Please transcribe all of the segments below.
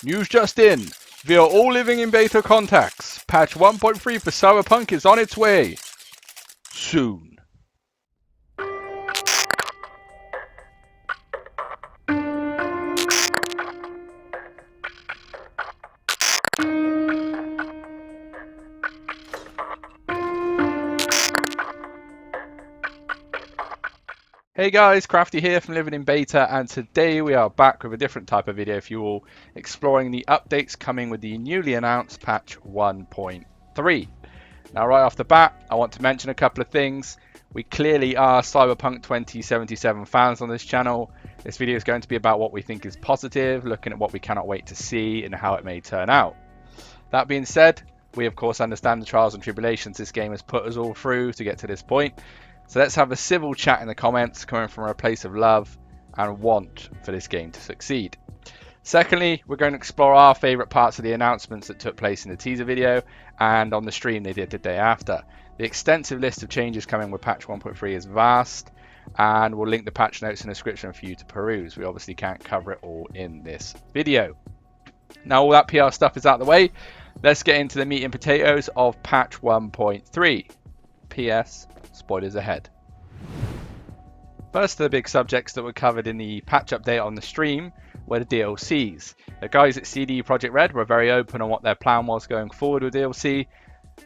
News just in. We are all living in beta contacts. Patch 1.3 for Cyberpunk is on its way. Soon. Hey guys, Crafty here from Living in Beta, and today we are back with a different type of video for you all, exploring the updates coming with the newly announced patch 1.3. Now right off the bat, I want to mention a couple of things. We clearly are Cyberpunk 2077 fans on this channel. This video is going to be about what we think is positive, looking at what we cannot wait to see and how it may turn out. That being said, we of course understand the trials and tribulations this game has put us all through to get to this point. So let's have a civil chat in the comments coming from a place of love and want for this game to succeed. Secondly, we're going to explore our favourite parts of the announcements that took place in the teaser video and on the stream they did the day after. The extensive list of changes coming with patch 1.3 is vast, and we'll link the patch notes in the description for you to peruse. We obviously can't cover it all in this video. Now all that PR stuff is out of the way, let's get into the meat and potatoes of patch 1.3. PS, spoilers ahead. First of the big subjects that were covered in the patch update on the stream were the DLCs. The guys at CD Projekt Red were very open on what their plan was going forward with DLC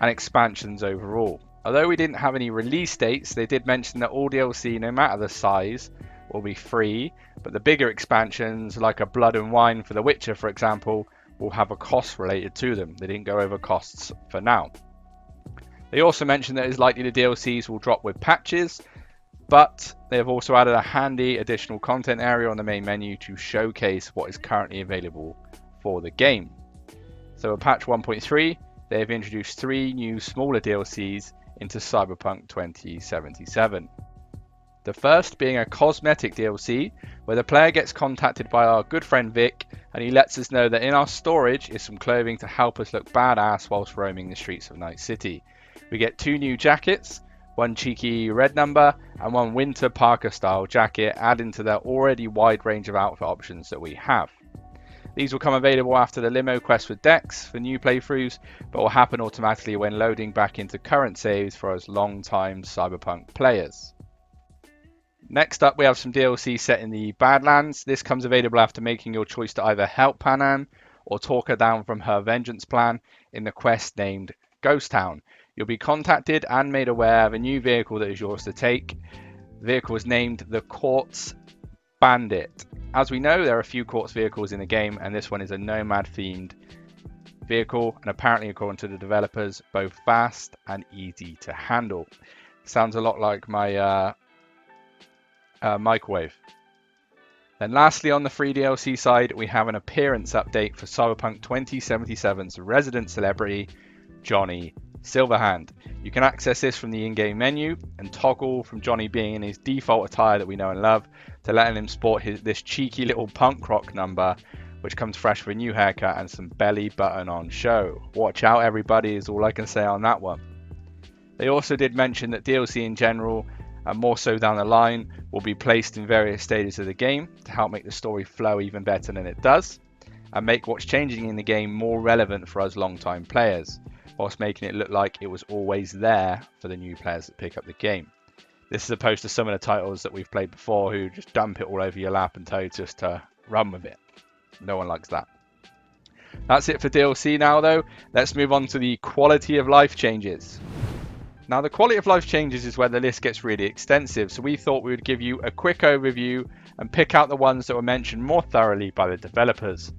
and expansions overall. Although we didn't have any release dates, they did mention that all DLC, no matter the size, will be free, but the bigger expansions, like a Blood and Wine for The Witcher for example, will have a cost related to them. They didn't go over costs for now. They also mentioned that it's likely the DLCs will drop with patches, but they have also added a handy additional content area on the main menu to showcase what is currently available for the game. So with patch 1.3, they have introduced 3 new smaller DLCs into Cyberpunk 2077. The first being a cosmetic DLC, where the player gets contacted by our good friend Vic, and he lets us know that in our storage is some clothing to help us look badass whilst roaming the streets of Night City. We get 2 new jackets, one cheeky red number and one winter Parker style jacket, adding to the already wide range of outfit options that we have. These will come available after the limo quest with Dex for new playthroughs, but will happen automatically when loading back into current saves for us long-time Cyberpunk players. Next up, we have some DLC set in the Badlands. This comes available after making your choice to either help Panam or talk her down from her vengeance plan in the quest named Ghost Town. You'll be contacted and made aware of a new vehicle that is yours to take. The vehicle is named the Quartz Bandit. As we know, there are a few Quartz vehicles in the game, and this one is a Nomad themed vehicle, and apparently according to the developers, both fast and easy to handle. Sounds a lot like my microwave. Then lastly, on the free DLC side, we have an appearance update for Cyberpunk 2077's resident celebrity, Johnny Silverhand. You can access this from the in-game menu and toggle from Johnny being in his default attire that we know and love to letting him sport this cheeky little punk rock number, which comes fresh with a new haircut and some belly button on show. Watch out everybody is all I can say on that one. They also did mention that DLC in general, and more so down the line, will be placed in various stages of the game to help make the story flow even better than it does and make what's changing in the game more relevant for us long-time players, whilst making it look like it was always there for the new players that pick up the game. This is opposed to some of the titles that we've played before who just dump it all over your lap and tell you just to run with it. No one likes that. That's it for DLC now though. Let's move on to the quality of life changes. Now the quality of life changes is where the list gets really extensive, so we thought we would give you a quick overview and pick out the ones that were mentioned more thoroughly by the developers.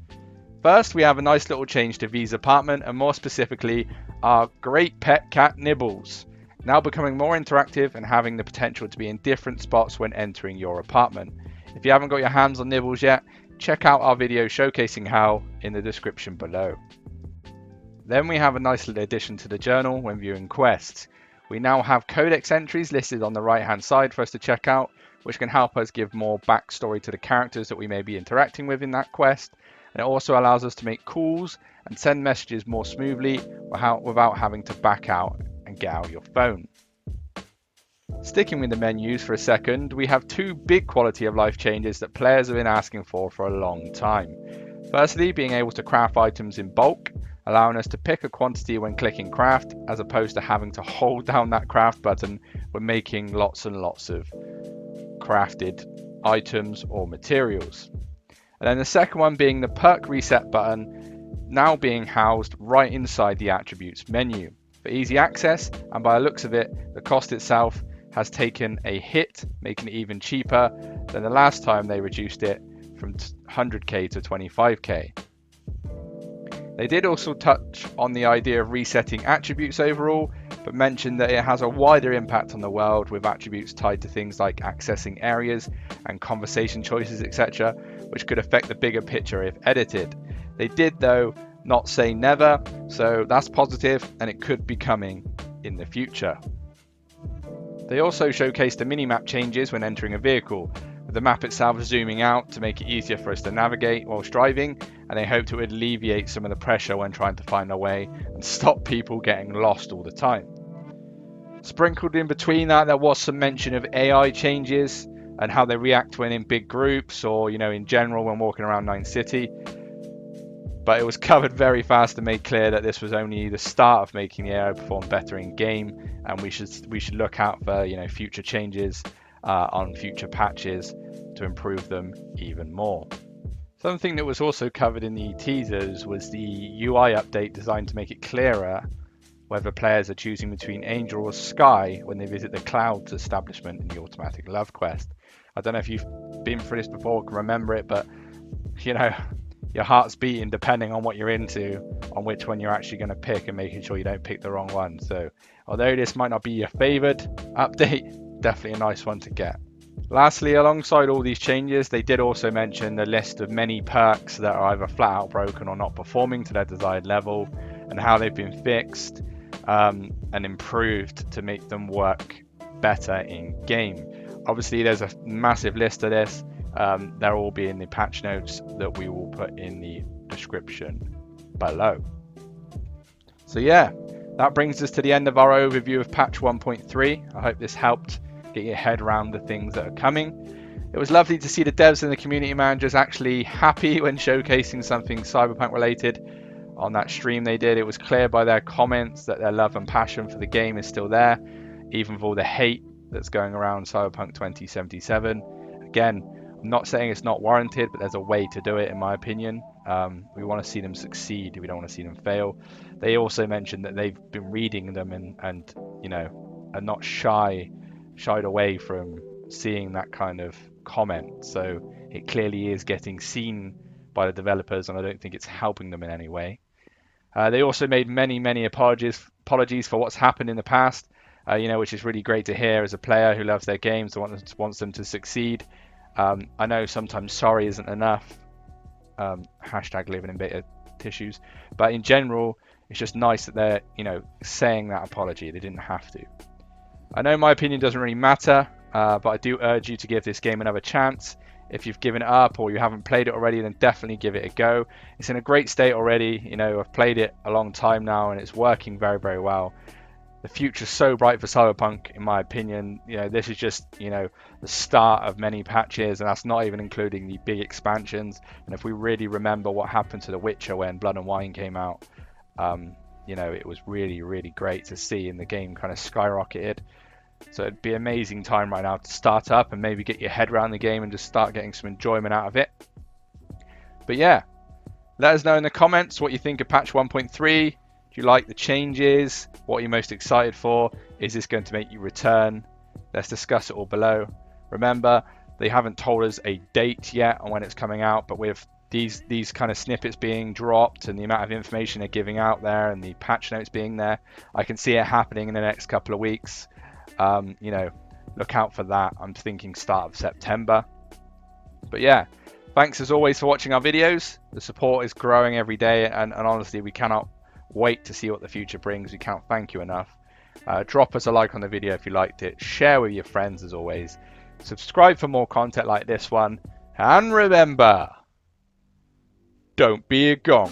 First, we have a nice little change to V's apartment, and more specifically, our great pet cat Nibbles, now becoming more interactive and having the potential to be in different spots when entering your apartment. If you haven't got your hands on Nibbles yet, check out our video showcasing how in the description below. Then we have a nice little addition to the journal when viewing quests. We now have codex entries listed on the right hand side for us to check out, which can help us give more backstory to the characters that we may be interacting with in that quest. And it also allows us to make calls and send messages more smoothly without having to back out and get out your phone. Sticking with the menus for a second, we have 2 big quality of life changes that players have been asking for a long time. Firstly, being able to craft items in bulk, allowing us to pick a quantity when clicking craft, as opposed to having to hold down that craft button when making lots and lots of crafted items or materials. And then the second one being the perk reset button, now being housed right inside the attributes menu for easy access, and by the looks of it, the cost itself has taken a hit, making it even cheaper than the last time they reduced it from 100k to 25k. They did also touch on the idea of resetting attributes overall, but mentioned that it has a wider impact on the world, with attributes tied to things like accessing areas and conversation choices, etc., which could affect the bigger picture if edited. They did, though, not say never, so that's positive, and it could be coming in the future. They also showcased the minimap changes when entering a vehicle, with the map itself zooming out to make it easier for us to navigate whilst driving, and they hoped it would alleviate some of the pressure when trying to find their way and stop people getting lost all the time. Sprinkled in between that, there was some mention of AI changes and how they react when in big groups or, in general when walking around Night City. But it was covered very fast and made clear that this was only the start of making the AI perform better in game, and we should look out for future changes on future patches to improve them even more. Something that was also covered in the teasers was the UI update designed to make it clearer whether players are choosing between Angel or Sky when they visit the Clouds establishment in the Automatic Love quest. I don't know if you've been through this before, can remember it, but your heart's beating depending on what you're into, on which one you're actually going to pick, and making sure you don't pick the wrong one. So although this might not be your favoured update, definitely a nice one to get. Lastly, alongside all these changes, they did also mention the list of many perks that are either flat out broken or not performing to their desired level, and how they've been fixed and improved to make them work better in game. Obviously, there's a massive list of this. They'll all be in the patch notes that we will put in the description below. So yeah, that brings us to the end of our overview of patch 1.3. I hope this helped get your head around the things that are coming. It was lovely to see the devs and the community managers actually happy when showcasing something Cyberpunk related on that stream they did. It was clear by their comments that their love and passion for the game is still there, even with all the hate that's going around Cyberpunk 2077. Again, I'm not saying it's not warranted, but there's a way to do it, in my opinion. We want to see them succeed. We don't want to see them fail. They also mentioned that they've been reading them and are not shied away from seeing that kind of comment. So it clearly is getting seen by the developers, and I don't think it's helping them in any way. They also made many apologies for what's happened in the past, which is really great to hear as a player who loves their games and wants them to succeed. I know sometimes sorry isn't enough. Hashtag living in beta tissues. But in general, it's just nice that they're, saying that apology. They didn't have to. I know my opinion doesn't really matter, but I do urge you to give this game another chance. If you've given it up or you haven't played it already, then definitely give it a go. It's in a great state already. I've played it a long time now and it's working very, very well. The future's so bright for Cyberpunk, in my opinion. This is just, the start of many patches, and that's not even including the big expansions. And if we really remember what happened to The Witcher when Blood and Wine came out, it was really, really great to see, and the game kind of skyrocketed. So it'd be an amazing time right now to start up and maybe get your head around the game and just start getting some enjoyment out of it. But yeah, let us know in the comments what you think of patch 1.3. Do you like the changes? What are you most excited for? Is this going to make you return? Let's discuss it all below. Remember, they haven't told us a date yet on when it's coming out, but with these kind of snippets being dropped and the amount of information they're giving out there and the patch notes being there, I can see it happening in the next couple of weeks. Look out for that. I'm thinking start of September. But yeah, thanks as always for watching our videos. The support is growing every day, and honestly, we cannot wait to see what the future brings. We can't thank you enough. Drop us a like on the video if you liked it. Share with your friends as always. Subscribe for more content like this one. And remember, don't be a gonk.